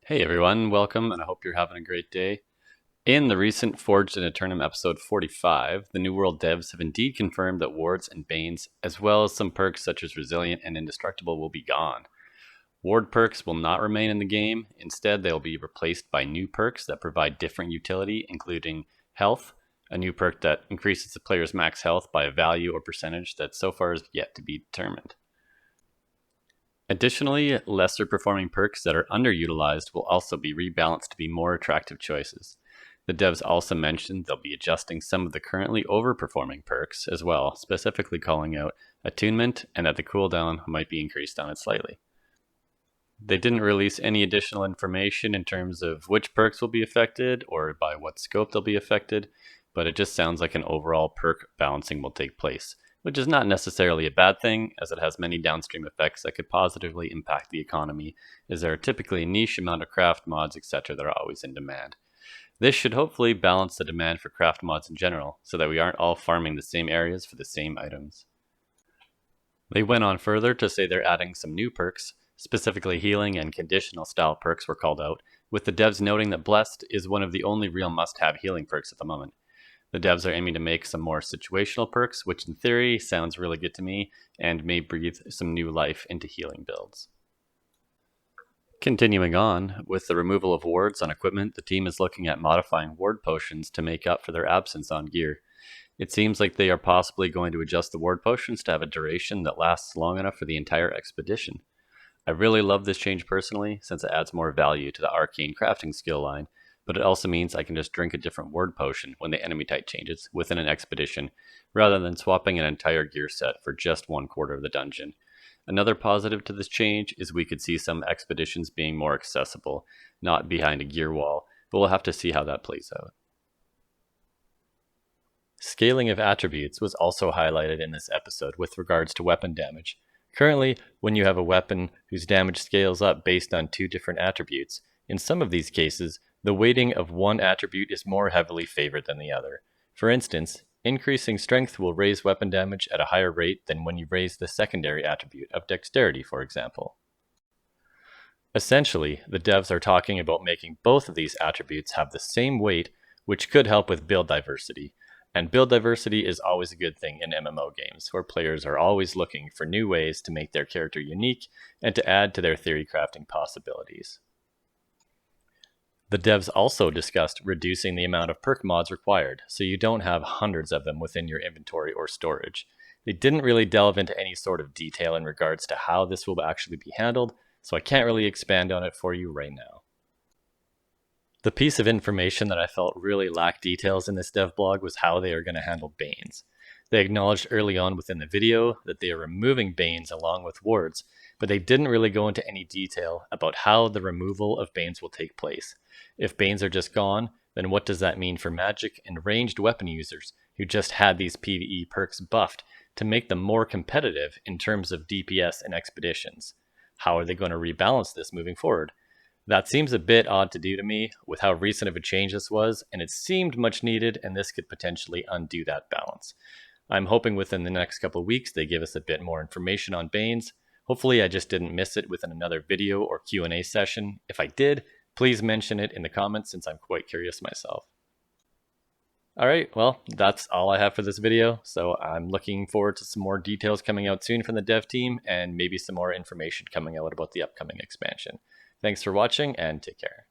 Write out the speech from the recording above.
Hey everyone, welcome, and I hope you're having a great day. In the recent Forged in Eternum episode 45, the New World devs have indeed confirmed that wards and banes, as well as some perks such as Resilient and Indestructible, will be gone. Ward perks will not remain in the game. Instead, they'll be replaced by new perks that provide different utility, including Health, a new perk that increases the player's max health by a value or percentage that so far is yet to be determined. Additionally, lesser performing perks that are underutilized will also be rebalanced to be more attractive choices. The devs also mentioned they'll be adjusting some of the currently overperforming perks as well, specifically calling out Attunement and that the cooldown might be increased on it slightly. They didn't release any additional information in terms of which perks will be affected or by what scope they'll be affected, but it just sounds like an overall perk balancing will take place, which is not necessarily a bad thing, as it has many downstream effects that could positively impact the economy, as there are typically a niche amount of craft mods, etc. that are always in demand. This should hopefully balance the demand for craft mods in general, so that we aren't all farming the same areas for the same items. They went on further to say they're adding some new perks, specifically healing and conditional style perks were called out, with the devs noting that Blessed is one of the only real must-have healing perks at the moment. The devs are aiming to make some more situational perks, which in theory sounds really good to me, and may breathe some new life into healing builds. Continuing on, with the removal of wards on equipment, the team is looking at modifying ward potions to make up for their absence on gear. It seems like they are possibly going to adjust the ward potions to have a duration that lasts long enough for the entire expedition. I really love this change personally, since it adds more value to the arcane crafting skill line, but it also means I can just drink a different ward potion when the enemy type changes within an expedition, rather than swapping an entire gear set for just 1/4 of the dungeon. Another positive to this change is we could see some expeditions being more accessible, not behind a gear wall, but we'll have to see how that plays out. Scaling of attributes was also highlighted in this episode with regards to weapon damage. Currently, when you have a weapon whose damage scales up based on two different attributes, in some of these cases, the weighting of one attribute is more heavily favored than the other. For instance, increasing strength will raise weapon damage at a higher rate than when you raise the secondary attribute of dexterity, for example. Essentially, the devs are talking about making both of these attributes have the same weight, which could help with build diversity. And build diversity is always a good thing in MMO games, where players are always looking for new ways to make their character unique and to add to their theory crafting possibilities. The devs also discussed reducing the amount of perk mods required, so you don't have hundreds of them within your inventory or storage. They didn't really delve into any sort of detail in regards to how this will actually be handled, so I can't really expand on it for you right now. The piece of information that I felt really lacked details in this dev blog was how they are going to handle banes. They acknowledged early on within the video that they are removing banes along with wards, but they didn't really go into any detail about how the removal of banes will take place. If banes are just gone, then what does that mean for magic and ranged weapon users who just had these PvE perks buffed to make them more competitive in terms of DPS and expeditions? How are they going to rebalance this moving forward? That seems a bit odd to do to me with how recent of a change this was, and it seemed much needed, and this could potentially undo that balance. I'm hoping within the next couple of weeks they give us a bit more information on banes. Hopefully I just didn't miss it within another video or Q&A session. If I did, please mention it in the comments since I'm quite curious myself. Alright, well, that's all I have for this video, so I'm looking forward to some more details coming out soon from the dev team and maybe some more information coming out about the upcoming expansion. Thanks for watching and take care.